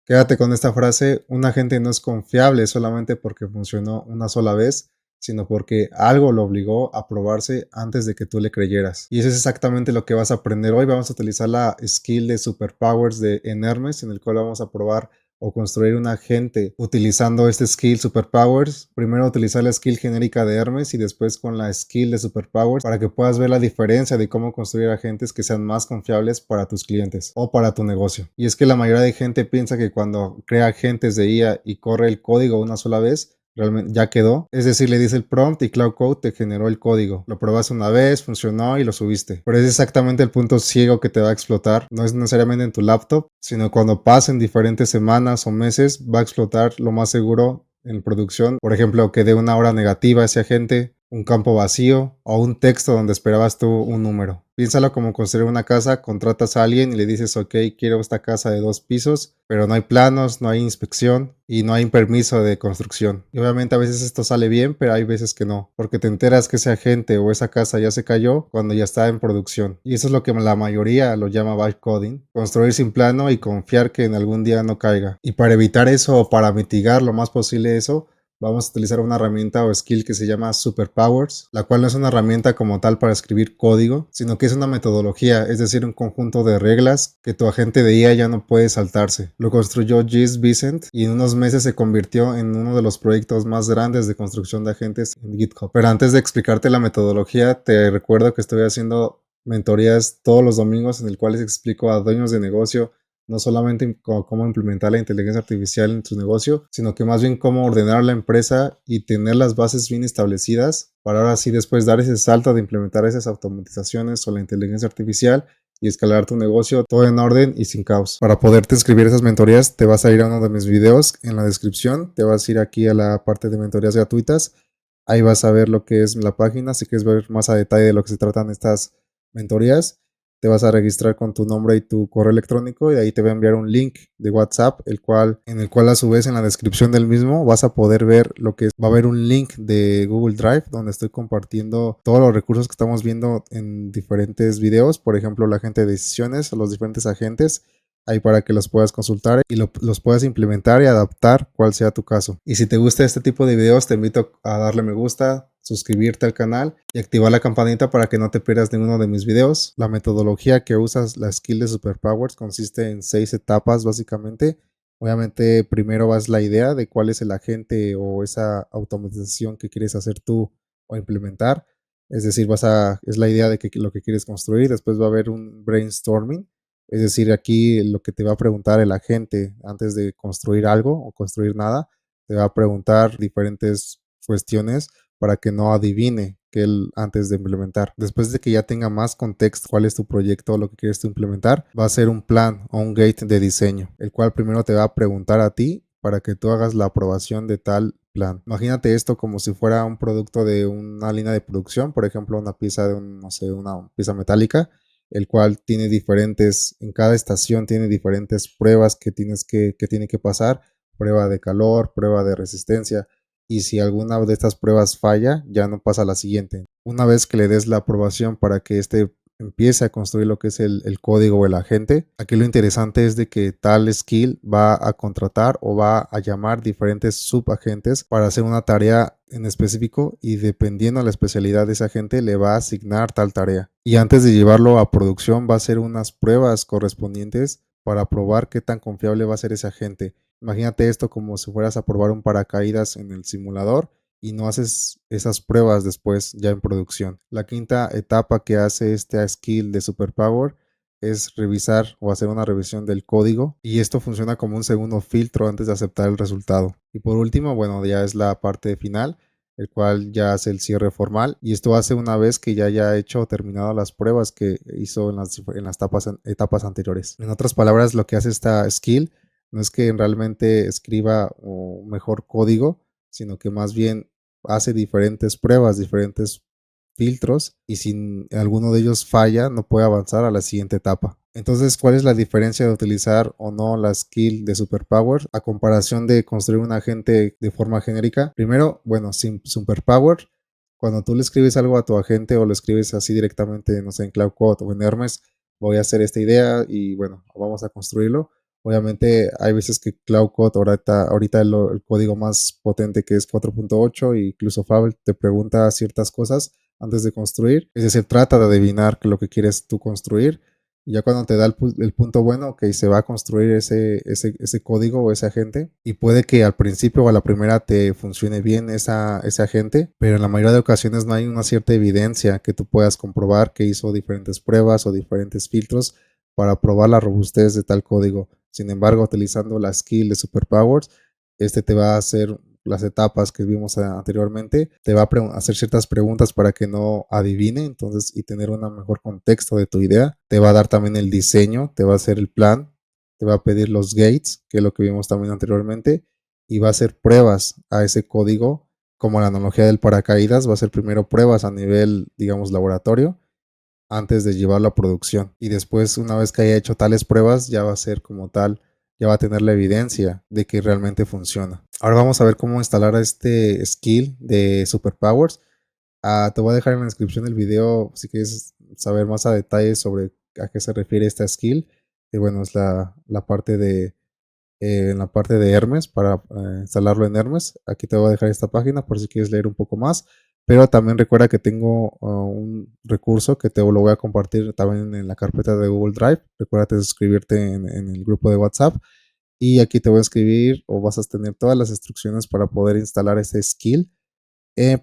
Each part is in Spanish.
Quédate con esta frase: un agente no es confiable solamente porque funcionó una sola vez, sino porque algo lo obligó a probarse antes de que tú le creyeras. Y eso es exactamente lo que vas a aprender hoy. Vamos a utilizar la skill de Superpowers en Hermes, en el cual vamos a probar o construir un agente utilizando este skill Superpowers. Primero utilizar la skill genérica de Hermes y después con la skill de Superpowers para que puedas ver la diferencia de cómo construir agentes que sean más confiables para tus clientes o para tu negocio. Y es que la mayoría de gente piensa que cuando crea agentes de IA y corre el código una sola vez, realmente ya quedó. Es decir, le dice el prompt y Cloud Code te generó el código. Lo probaste una vez, funcionó y lo subiste. Pero es exactamente el punto ciego que te va a explotar. No es necesariamente en tu laptop, sino cuando pasen diferentes semanas o meses, va a explotar lo más seguro en producción. Por ejemplo, que dé una hora negativa a ese agente, un campo vacío o un texto donde esperabas tú un número. Piénsalo como construir una casa: contratas a alguien y le dices, ok, quiero esta casa de 2 pisos, pero no hay planos, no hay inspección y no hay permiso de construcción. Y obviamente a veces esto sale bien, pero hay veces que no, porque te enteras que ese agente o esa casa ya se cayó cuando ya está en producción. Y eso es lo que la mayoría lo llama vibe coding: construir sin plano y confiar que en algún día no caiga. Y para evitar eso o para mitigar lo más posible eso, vamos a utilizar una herramienta o skill que se llama Superpowers, la cual no es una herramienta como tal para escribir código, sino que es una metodología, es decir, un conjunto de reglas que tu agente de IA ya no puede saltarse. Lo construyó Gis Vicent y en unos meses se convirtió en uno de los proyectos más grandes de construcción de agentes en GitHub. Pero antes de explicarte la metodología, te recuerdo que estoy haciendo mentorías todos los domingos en el cual les explico a dueños de negocio no solamente cómo implementar la inteligencia artificial en tu negocio, sino que más bien cómo ordenar la empresa y tener las bases bien establecidas para ahora sí después dar ese salto de implementar esas automatizaciones o la inteligencia artificial y escalar tu negocio todo en orden y sin caos. Para poderte inscribir a esas mentorías, te vas a ir a uno de mis videos en la descripción, te vas a ir aquí a la parte de mentorías gratuitas. Ahí vas a ver lo que es la página. Si quieres ver más a detalle de lo que se tratan estas mentorías, te vas a registrar con tu nombre y tu correo electrónico y ahí te va a enviar un link de WhatsApp, en el cual a su vez en la descripción del mismo vas a poder ver lo que es. Va a haber un link de Google Drive donde estoy compartiendo todos los recursos que estamos viendo en diferentes videos, por ejemplo, la agente de decisiones, los diferentes agentes, ahí para que los puedas consultar y los puedas implementar y adaptar cual sea tu caso. Y si te gusta este tipo de videos, te invito a darle me gusta, suscribirte al canal y activar la campanita para que no te pierdas ninguno de mis videos. La metodología que usas, la skill de Superpowers, consiste en 6 etapas básicamente. Obviamente primero vas la idea de cuál es el agente o esa automatización que quieres hacer tú o implementar. Es decir, es la idea de lo que quieres construir. Después va a haber un brainstorming. Es decir, aquí lo que te va a preguntar el agente antes de construir algo o construir nada, te va a preguntar diferentes cuestiones para que no adivine que él antes de implementar. Después de que ya tenga más contexto cuál es tu proyecto o lo que quieres tú implementar, va a ser un plan o un gate de diseño, el cual primero te va a preguntar a ti para que tú hagas la aprobación de tal plan. Imagínate esto como si fuera un producto de una línea de producción, por ejemplo, una pieza de no sé, una pieza metálica, el cual tiene en cada estación tiene diferentes pruebas que tiene que pasar: prueba de calor, prueba de resistencia, y si alguna de estas pruebas falla, ya no pasa a la siguiente. Una vez que le des la aprobación para que empiece a construir lo que es el código o el agente, aquí lo interesante es de que tal skill va a contratar o va a llamar diferentes subagentes para hacer una tarea en específico, y dependiendo de la especialidad de ese agente le va a asignar tal tarea. Y antes de llevarlo a producción va a hacer unas pruebas correspondientes para probar qué tan confiable va a ser ese agente. Imagínate esto como si fueras a probar un paracaídas en el simulador y no haces esas pruebas después ya en producción. La quinta etapa que hace este skill de Superpower es revisar o hacer una revisión del código, y esto funciona como un segundo filtro antes de aceptar el resultado. Y por último, bueno, ya es la parte final, el cual ya hace el cierre formal, y esto hace una vez que ya haya hecho o terminado las pruebas que hizo en las etapas anteriores. En otras palabras, lo que hace esta skill no es que realmente escriba o mejor código, sino que más bien hace diferentes pruebas, diferentes filtros, y si alguno de ellos falla, no puede avanzar a la siguiente etapa. Entonces, ¿cuál es la diferencia de utilizar o no la skill de Superpower a comparación de construir un agente de forma genérica? Primero, bueno, sin Superpower, cuando tú le escribes algo a tu agente o lo escribes así directamente, no sé, en Cloud Code o en Hermes, voy a hacer esta idea y bueno, vamos a construirlo. Obviamente hay veces que Cloud Code, ahorita el código más potente que es 4.8, e incluso Fable te pregunta ciertas cosas antes de construir. Es decir, trata de adivinar lo que quieres tú construir. Y ya cuando te da el punto bueno, que se va a construir ese código o ese agente. Y puede que al principio o a la primera te funcione bien ese agente, pero en la mayoría de ocasiones no hay una cierta evidencia que tú puedas comprobar que hizo diferentes pruebas o diferentes filtros para probar la robustez de tal código. Sin embargo, utilizando la skill de Superpowers, este te va a hacer las etapas que vimos anteriormente, te va a hacer ciertas preguntas para que no adivine, entonces, y tener un mejor contexto de tu idea. Te va a dar también el diseño, te va a hacer el plan, te va a pedir los gates, que es lo que vimos también anteriormente, y va a hacer pruebas a ese código, como la analogía del paracaídas, va a hacer primero pruebas a nivel, digamos, laboratorio, antes de llevarlo a producción. Y después, una vez que haya hecho tales pruebas, ya va a ser como tal, ya va a tener la evidencia de que realmente funciona. Ahora vamos a ver cómo instalar este skill de Superpowers. Te voy a dejar en la descripción del video si quieres saber más a detalle sobre a qué se refiere esta skill. Y bueno, es la parte en la parte de Hermes para instalarlo en Hermes. Aquí te voy a dejar esta página por si quieres leer un poco más. Pero también recuerda que tengo un recurso que te lo voy a compartir también en la carpeta de Google Drive. Recuerda suscribirte en el grupo de WhatsApp. Y aquí te voy a escribir o vas a tener todas las instrucciones para poder instalar ese skill.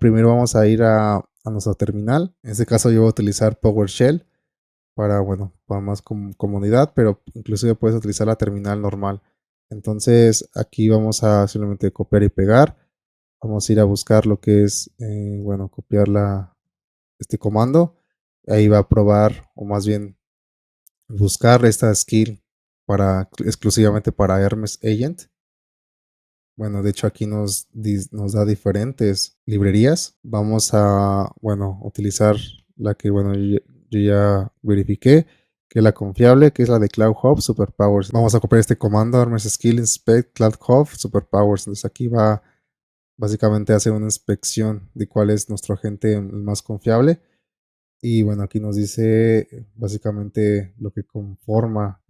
Primero vamos a ir a nuestro terminal. En este caso yo voy a utilizar PowerShell para, bueno, para más comodidad, pero inclusive puedes utilizar la terminal normal. Entonces aquí vamos a simplemente copiar y pegar. Vamos a ir a buscar lo que es, bueno, copiar este comando. Ahí va a probar, o más bien buscar esta skill exclusivamente para Hermes Agent. Bueno, de hecho aquí nos da diferentes librerías. Vamos a, bueno, utilizar la que, bueno, yo ya verifiqué, que es la confiable, que es la de Cloud Hub Superpowers. Vamos a copiar este comando, Hermes Skill Inspect Cloud Hub Superpowers. Entonces aquí va básicamente a hacer una inspección de cuál es nuestro agente más confiable. Y bueno, aquí nos dice básicamente lo que conforma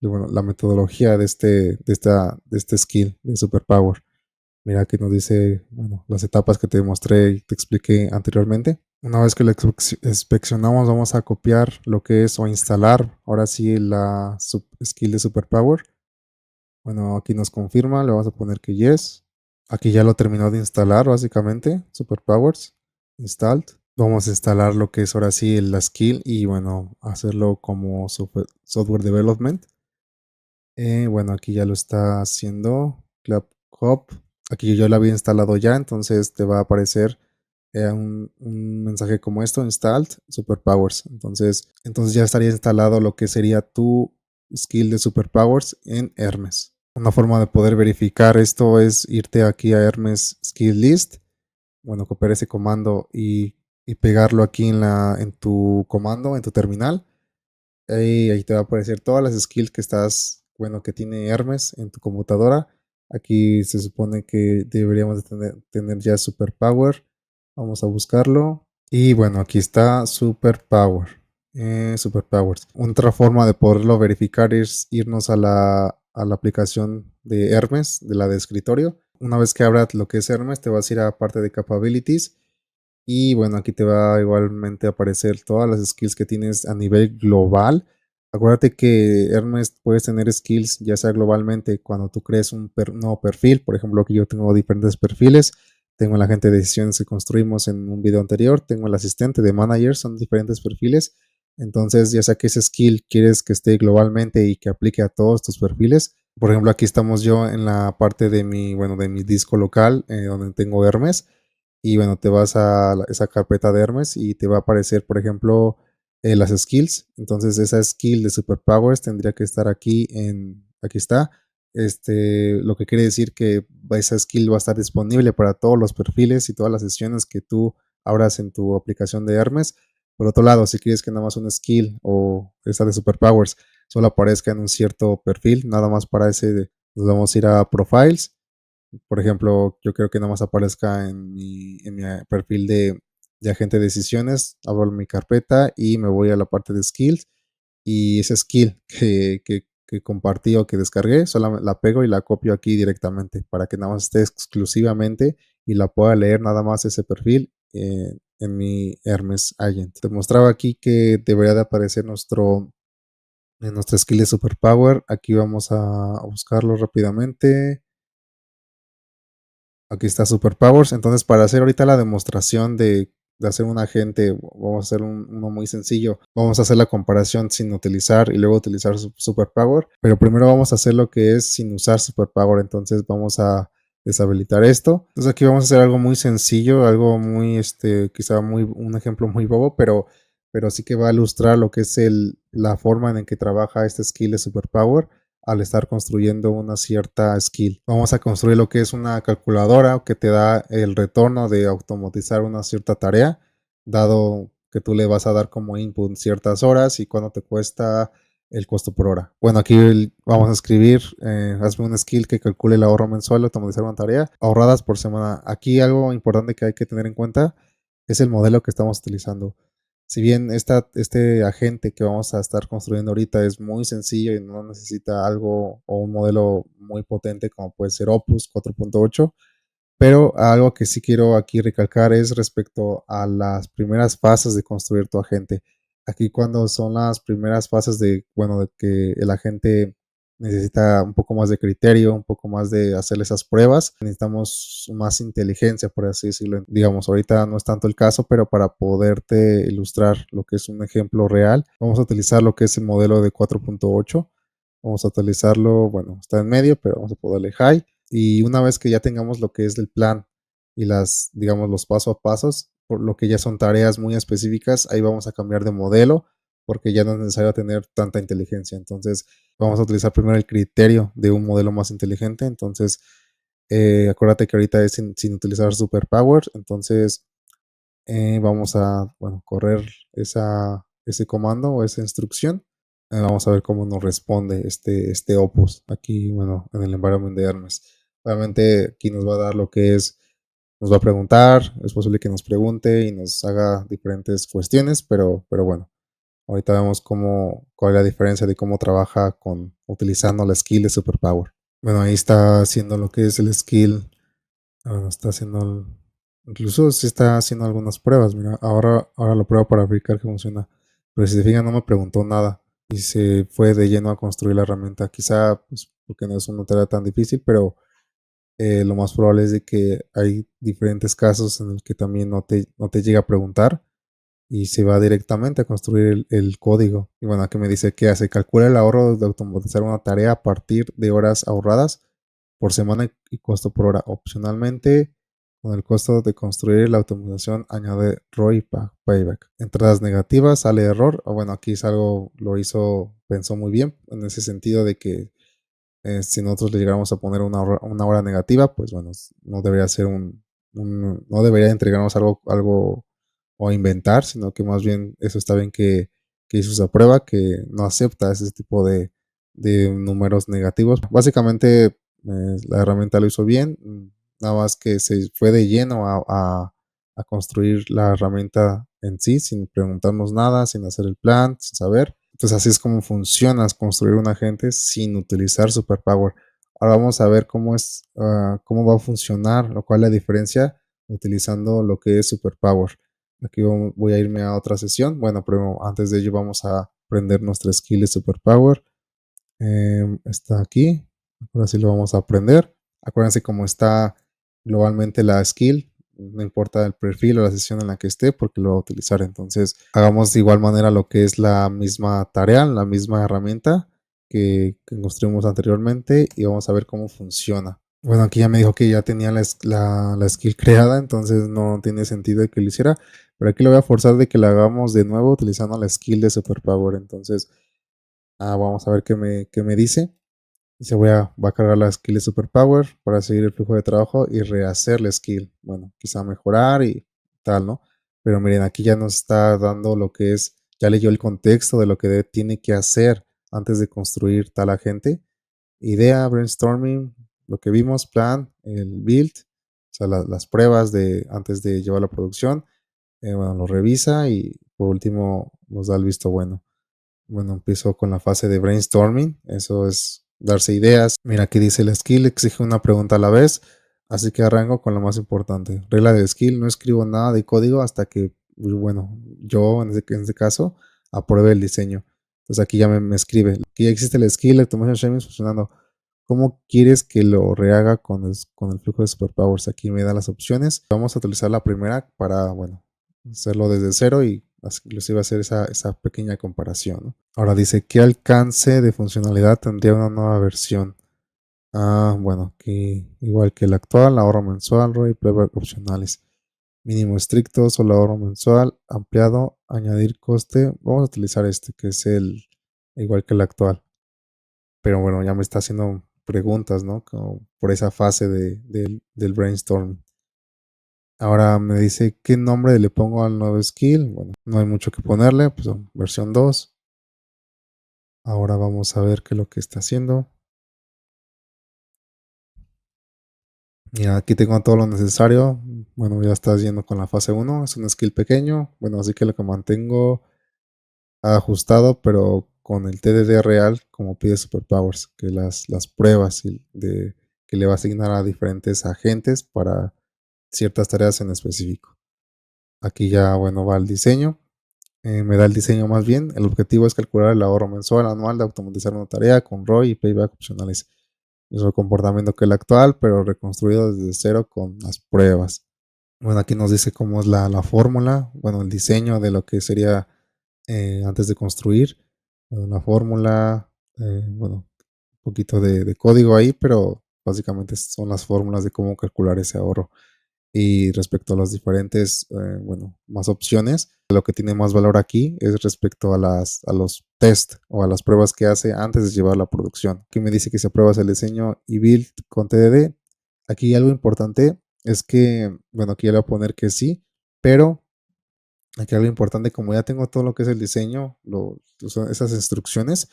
bueno, la metodología de este skill de Superpower. Mira que nos dice, bueno, las etapas que te mostré y te expliqué anteriormente. Una vez que lo inspeccionamos, vamos a copiar lo que es o instalar ahora sí la skill de Superpower. Bueno, aquí nos confirma, le vamos a poner que yes. Aquí ya lo terminó de instalar básicamente, Superpowers, installed. Vamos a instalar lo que es ahora sí la skill y bueno, hacerlo como software development. Bueno, aquí ya lo está haciendo. Clap Hub. Aquí yo lo había instalado ya, entonces te va a aparecer un mensaje como esto, installed Superpowers. Entonces ya estaría instalado lo que sería tu skill de Superpowers en Hermes. Una forma de poder verificar esto es irte aquí a Hermes Skill List. Bueno, copiar ese comando y pegarlo aquí en tu comando, en tu terminal. Ahí te va a aparecer todas las skills que bueno, que tiene Hermes en tu computadora. Aquí se supone que deberíamos de tener ya Superpower. Vamos a buscarlo. Y bueno, aquí está Superpower. Superpowers. Otra forma de poderlo verificar es irnos a la aplicación de Hermes, de la de escritorio. Una vez que abras lo que es Hermes, te vas a ir a parte de Capabilities. Y bueno, aquí te va igualmente a aparecer todas las skills que tienes a nivel global. Acuérdate que Hermes puedes tener skills ya sea globalmente cuando tú crees un nuevo perfil. Por ejemplo, aquí yo tengo diferentes perfiles. Tengo el agente de decisiones que construimos en un video anterior. Tengo el asistente de manager, son diferentes perfiles. Entonces, ya sea que ese skill quieres que esté globalmente y que aplique a todos tus perfiles. Por ejemplo, aquí estamos yo en la parte de bueno, de mi disco local, donde tengo Hermes y bueno, te vas a esa carpeta de Hermes y te va a aparecer, por ejemplo, las skills. Entonces, esa skill de Superpowers tendría que estar aquí está. Lo que quiere decir que esa skill va a estar disponible para todos los perfiles y todas las sesiones que tú abras en tu aplicación de Hermes. Por otro lado, si quieres que nada más una skill o esta de Superpowers solo aparezca en un cierto perfil, nada más para nos vamos a ir a Profiles. Por ejemplo, yo creo que nada más aparezca en mi perfil de agente de decisiones. Abro mi carpeta y me voy a la parte de skills. Y ese skill que compartí o que descargué, solamente la pego y la copio aquí directamente para que nada más esté exclusivamente y la pueda leer nada más ese perfil en mi Hermes Agent. Te mostraba aquí que debería de aparecer en nuestra skill de Superpower. Aquí vamos a buscarlo rápidamente. Aquí está Superpowers. Entonces, para hacer ahorita la demostración de hacer un agente, vamos a hacer uno muy sencillo. Vamos a hacer la comparación sin utilizar y luego utilizar Superpower. Pero primero vamos a hacer lo que es sin usar Superpower. Entonces, vamos a deshabilitar esto. Entonces, aquí vamos a hacer algo muy sencillo, algo muy, quizá un ejemplo muy bobo, pero sí que va a ilustrar lo que es la forma en que trabaja este skill de Superpower al estar construyendo una cierta skill. Vamos a construir lo que es una calculadora que te da el retorno de automatizar una cierta tarea, dado que tú le vas a dar como input ciertas horas y cuánto te cuesta el costo por hora. Bueno, aquí vamos a escribir, hazme un skill que calcule el ahorro mensual, automatizar una tarea, ahorradas por semana. Aquí algo importante que hay que tener en cuenta es el modelo que estamos utilizando. Si bien este agente que vamos a estar construyendo ahorita es muy sencillo y no necesita algo o un modelo muy potente como puede ser Opus 4.8, pero algo que sí quiero aquí recalcar es respecto a las primeras fases de construir tu agente. Aquí cuando son las primeras fases bueno, de que el agente necesita un poco más de criterio, un poco más de hacer esas pruebas, necesitamos más inteligencia, por así decirlo. Digamos, ahorita no es tanto el caso, pero para poderte ilustrar lo que es un ejemplo real, vamos a utilizar lo que es el modelo de 4.8. Vamos a utilizarlo, bueno, está en medio, pero vamos a ponerle high. Y una vez que ya tengamos lo que es el plan y digamos, los paso a pasos, por lo que ya son tareas muy específicas, ahí vamos a cambiar de modelo porque ya no es necesario tener tanta inteligencia. Entonces, vamos a utilizar primero el criterio de un modelo más inteligente. Entonces, acuérdate que ahorita es sin utilizar superpower. Entonces, vamos a, bueno, correr ese comando o esa instrucción. Vamos a ver cómo nos responde este Opus aquí, bueno, en el environment de Hermes. Obviamente aquí nos va a dar lo que nos va a preguntar, es posible que nos pregunte y nos haga diferentes cuestiones, pero bueno, ahorita vemos cuál es la diferencia de cómo trabaja utilizando la skill de Superpower. Bueno, ahí está haciendo lo que es el skill. Bueno, incluso sí está haciendo algunas pruebas. Mira, ahora lo pruebo para verificar que funciona. Pero si se fijan, no me preguntó nada y se fue de lleno a construir la herramienta. Quizá, pues, porque no es una tarea tan difícil, pero lo más probable es de que hay diferentes casos en el que también no te llega a preguntar y se va directamente a construir el código. Y bueno, aquí me dice que hace, calcula el ahorro de automatizar una tarea a partir de horas ahorradas por semana y costo por hora. Opcionalmente, con el costo de construir la automatización, añade ROI Payback. Entradas negativas, sale error. Bueno, aquí es algo, pensó muy bien en ese sentido de que si nosotros le llegáramos a poner una hora negativa, pues bueno, no debería ser no debería entregarnos algo o inventar, sino que más bien eso está bien que hizo esa prueba, que no acepta ese tipo de números negativos. Básicamente la herramienta lo hizo bien, nada más que se fue de lleno a construir la herramienta en sí, sin preguntarnos nada, sin hacer el plan, sin saber. Entonces así es como funciona construir un agente sin utilizar Superpower. Ahora vamos a ver cómo va a funcionar o cuál es la diferencia utilizando lo que es Superpower. Aquí voy a irme a otra sesión. Bueno, pero antes de ello vamos a aprender nuestra skill de Superpower. Está aquí. Ahora sí lo vamos a aprender. Acuérdense cómo está globalmente la skill. No importa el perfil o la sesión en la que esté porque lo va a utilizar. Entonces hagamos de igual manera lo que es la misma tarea, la misma herramienta que construimos anteriormente y vamos a ver cómo funciona. Bueno, aquí ya me dijo que ya tenía la skill creada, entonces no tiene sentido de que lo hiciera. Pero aquí lo voy a forzar de que la hagamos de nuevo utilizando la skill de Superpower. Entonces, vamos a ver qué me dice. Dice, va a cargar la skill de Superpower para seguir el flujo de trabajo y rehacer la skill. Bueno, quizá mejorar y tal, ¿no? Pero miren, aquí ya nos está dando lo que ya leyó el contexto de lo que tiene que hacer antes de construir tal agente. Idea, brainstorming, lo que vimos, plan, el build, o sea, las pruebas antes de llevar la producción. Bueno, lo revisa y por último nos da el visto bueno. bueno, empiezo con la fase de brainstorming, eso es darse ideas. Mira, aquí dice el skill exige una pregunta a la vez, así que arranco con lo más importante. Regla del skill, no escribo nada de código hasta que, bueno, yo en este caso apruebe el diseño. Entonces aquí ya me escribe. Aquí ya existe el skill, Automation Shaming funcionando. ¿Cómo quieres que lo rehaga con el flujo de superpowers? Aquí me da las opciones. Vamos a utilizar la primera para, bueno, hacerlo desde cero y inclusive hacer esa pequeña comparación, ¿no? Ahora dice, ¿qué alcance de funcionalidad tendría una nueva versión? Bueno, aquí igual que el actual, ahorro mensual, ROI, playback opcionales. Mínimo estricto, solo ahorro mensual, ampliado, añadir coste. Vamos a utilizar este, que es el igual que el actual. Pero bueno, ya me está haciendo preguntas, ¿no? Como por esa fase del brainstorm. Ahora me dice qué nombre le pongo al nuevo skill. Bueno, no hay mucho que ponerle, pues versión 2. Ahora vamos a ver qué es lo que está haciendo. Mira, aquí tengo todo lo necesario. Bueno, ya está yendo con la fase 1. Es un skill pequeño. Bueno, así que lo que mantengo ajustado, pero con el TDD real, como pide Superpowers, que las pruebas que le va a asignar a diferentes agentes para ciertas tareas en específico. Aquí ya, bueno, va el diseño. Me da el diseño más bien. El objetivo es calcular el ahorro mensual anual de automatizar una tarea con ROI y payback opcionales. Mismo comportamiento que el actual, pero reconstruido desde cero con las pruebas. Bueno, aquí nos dice cómo es la fórmula, bueno, el diseño de lo que sería antes de construir. Bueno, la fórmula, bueno, un poquito de código ahí, pero básicamente son las fórmulas de cómo calcular ese ahorro. Y respecto a las diferentes, bueno, más opciones, lo que tiene más valor aquí es respecto a los test o a las pruebas que hace antes de llevar la producción. Aquí me dice que se aprueba el diseño y build con TDD. Aquí algo importante es que, bueno, aquí ya le voy a poner que sí, pero aquí algo importante, como ya tengo todo lo que es el diseño, esas instrucciones,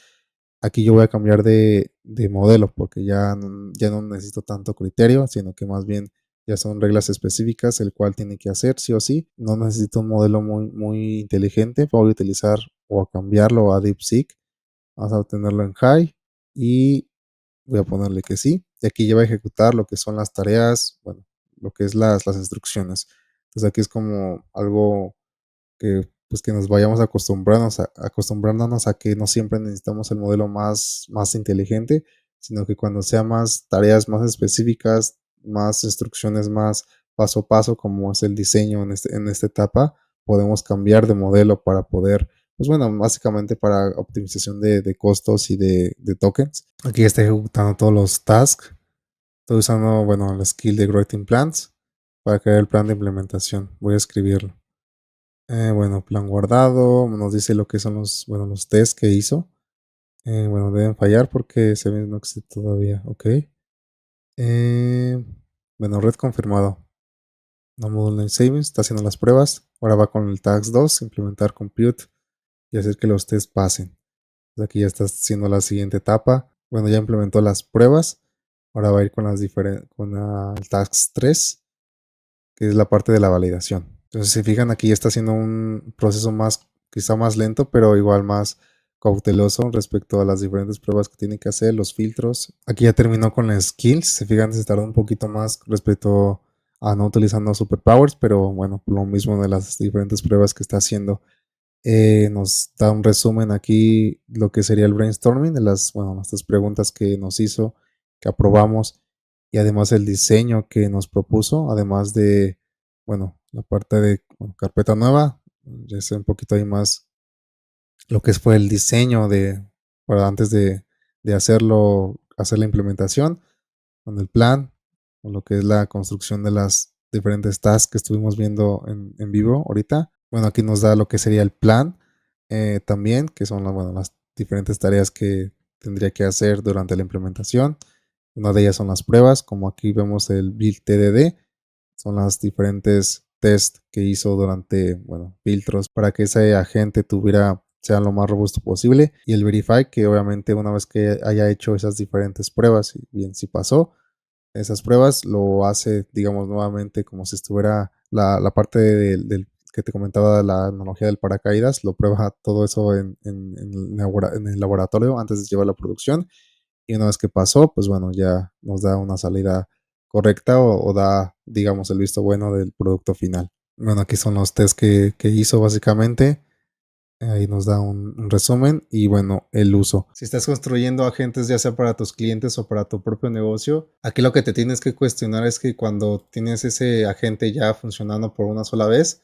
aquí yo voy a cambiar de modelo porque ya no necesito tanto criterio, sino que más bien ya son reglas específicas, el cual tiene que hacer sí o sí. No necesito un modelo muy inteligente, voy a utilizar o a cambiarlo a DeepSeek. Vamos a tenerlo en High y voy a ponerle que sí. Y aquí ya va a ejecutar lo que son las tareas, bueno, lo que es las instrucciones. Entonces aquí es como algo que pues que nos vayamos acostumbrándonos a que no siempre necesitamos el modelo más inteligente, sino que cuando sea más tareas más específicas, más instrucciones más paso a paso, como es el diseño en esta etapa, podemos cambiar de modelo para poder, pues bueno, básicamente para optimización de costos y de tokens. Aquí está ejecutando todos los tasks. Estoy usando, bueno, el skill de Writing Plans para crear el plan de implementación. Voy a escribirlo. Bueno, plan guardado, nos dice lo que son bueno, los tests que hizo. Bueno, deben fallar porque se ve no existe todavía, ok. Eh, bueno, red confirmado. No module savings, está haciendo las pruebas. Ahora va con el tags 2, implementar compute y hacer que los tests pasen. Entonces aquí ya está haciendo la siguiente etapa. Bueno, ya implementó las pruebas. Ahora va a ir con el tags 3, que es la parte de la validación. Entonces, si se fijan, aquí ya está haciendo un proceso quizá más lento, pero igual más cauteloso respecto a las diferentes pruebas que tiene que hacer, los filtros. Aquí ya terminó con las skills. Se fijan, se tardó un poquito más respecto a no utilizando superpowers, pero bueno, lo mismo de las diferentes pruebas que está haciendo. Nos da un resumen aquí lo que sería el brainstorming de estas preguntas que nos hizo, que aprobamos, y además el diseño que nos propuso, además de, bueno, la parte de carpeta nueva, ya sé un poquito ahí más lo que fue el diseño para antes de hacer la implementación, con el plan, con lo que es la construcción de las diferentes tasks que estuvimos viendo en vivo ahorita. Bueno, aquí nos da lo que sería el plan también, que son bueno, las diferentes tareas que tendría que hacer durante la implementación. Una de ellas son las pruebas, como aquí vemos el build TDD, son las diferentes tests que hizo durante, bueno, filtros para que ese agente sea lo más robusto posible. Y el verify, que obviamente una vez que haya hecho esas diferentes pruebas, y bien si pasó, esas pruebas lo hace, digamos, nuevamente como si estuviera la parte del que te comentaba, la analogía del paracaídas, lo prueba todo eso en el laboratorio antes de llevar la producción. Y una vez que pasó, pues bueno, ya nos da una salida correcta o da, digamos, el visto bueno del producto final. Bueno, aquí son los test que hizo básicamente. Ahí nos da un resumen y bueno, el uso. Si estás construyendo agentes ya sea para tus clientes o para tu propio negocio, aquí lo que te tienes que cuestionar es que cuando tienes ese agente ya funcionando por una sola vez,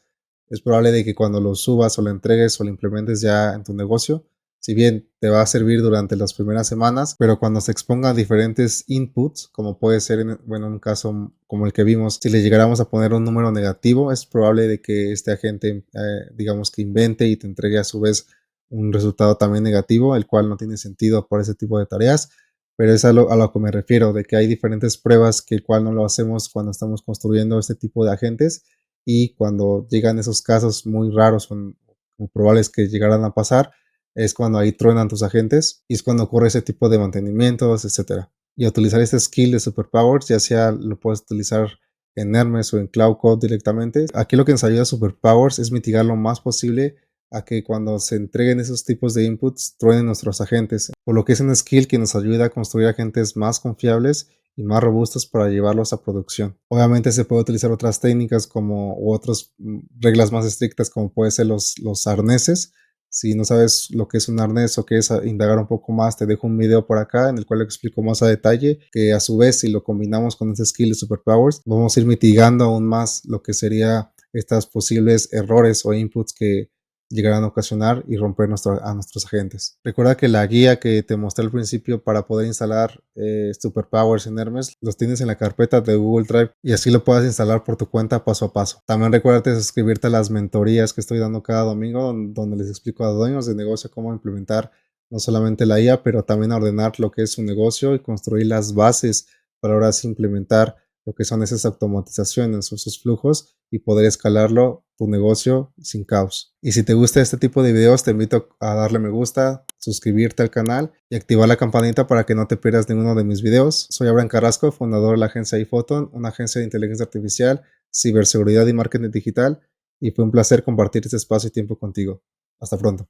es probable de que cuando lo subas o lo entregues o lo implementes ya en tu negocio, si bien te va a servir durante las primeras semanas, pero cuando se expongan diferentes inputs, como puede ser bueno, en un caso como el que vimos, si le llegáramos a poner un número negativo, es probable de que este agente, digamos que invente y te entregue a su vez un resultado también negativo, el cual no tiene sentido por ese tipo de tareas, pero es a lo que me refiero, de que hay diferentes pruebas que el cual no lo hacemos cuando estamos construyendo este tipo de agentes y cuando llegan esos casos muy raros o probables que llegaran a pasar, es cuando ahí truenan tus agentes y es cuando ocurre ese tipo de mantenimientos, etcétera. Y utilizar este skill de Superpowers, ya sea lo puedes utilizar en Hermes o en Cloud Code directamente. Aquí lo que nos ayuda a Superpowers es mitigar lo más posible a que cuando se entreguen esos tipos de inputs truenen nuestros agentes, por lo que es un skill que nos ayuda a construir agentes más confiables y más robustos para llevarlos a producción. Obviamente se puede utilizar otras técnicas como u otras reglas más estrictas como puede ser los arneses. Si no sabes lo que es un arnés o qué es indagar un poco más, te dejo un video por acá en el cual explico más a detalle, que a su vez si lo combinamos con ese skill de Superpowers, vamos a ir mitigando aún más lo que sería estos posibles errores o inputs que llegarán a ocasionar y romper a nuestros agentes. Recuerda que la guía que te mostré al principio para poder instalar Superpowers en Hermes los tienes en la carpeta de Google Drive y así lo puedas instalar por tu cuenta paso a paso. También recuerda suscribirte a las mentorías que estoy dando cada domingo donde les explico a dueños de negocio cómo implementar no solamente la IA, pero también ordenar lo que es su negocio y construir las bases para ahora sí implementar lo que son esas automatizaciones o esos flujos y poder escalarlo tu negocio sin caos. Y si te gusta este tipo de videos, te invito a darle me gusta, suscribirte al canal y activar la campanita para que no te pierdas ninguno de mis videos. Soy Abraham Carrasco, fundador de la agencia iPhoton, una agencia de inteligencia artificial, ciberseguridad y marketing digital, y fue un placer compartir este espacio y tiempo contigo. Hasta pronto.